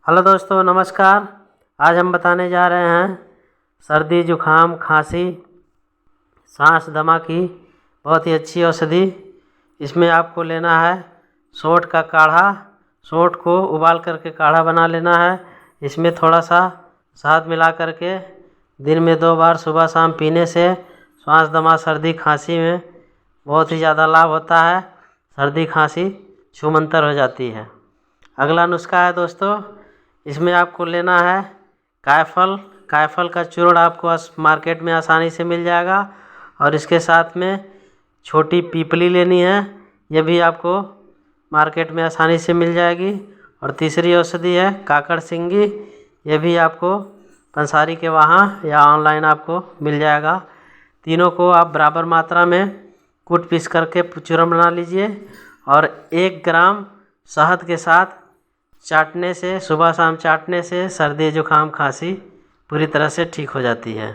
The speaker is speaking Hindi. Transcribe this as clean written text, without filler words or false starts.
हेलो दोस्तों, नमस्कार। आज हम बताने जा रहे हैं सर्दी जुखाम खांसी सांस दमा की बहुत ही अच्छी औषधि। इसमें आपको लेना है सौंठ का काढ़ा। सौंठ को उबाल करके काढ़ा बना लेना है। इसमें थोड़ा सा शहद मिला करके दिन में 2 बार सुबह शाम पीने से सांस दमा सर्दी खांसी में बहुत ही ज़्यादा लाभ होता है। सर्दी खांसी छूमंतर हो जाती है। अगला नुस्खा है दोस्तों, इसमें आपको लेना है कायफल। कायफल का चूर्ण आपको मार्केट में आसानी से मिल जाएगा। और इसके साथ में छोटी पीपली लेनी है, यह भी आपको मार्केट में आसानी से मिल जाएगी। और तीसरी औषधि है काकड़ सिंगी, यह भी आपको पंसारी के वहाँ या ऑनलाइन आपको मिल जाएगा। तीनों को आप बराबर मात्रा में कूट पीस करके चूर्ण बना लीजिए और 1 ग्राम शहद के साथ चाटने से, सुबह शाम चाटने से सर्दी जुखाम खांसी पूरी तरह से ठीक हो जाती है।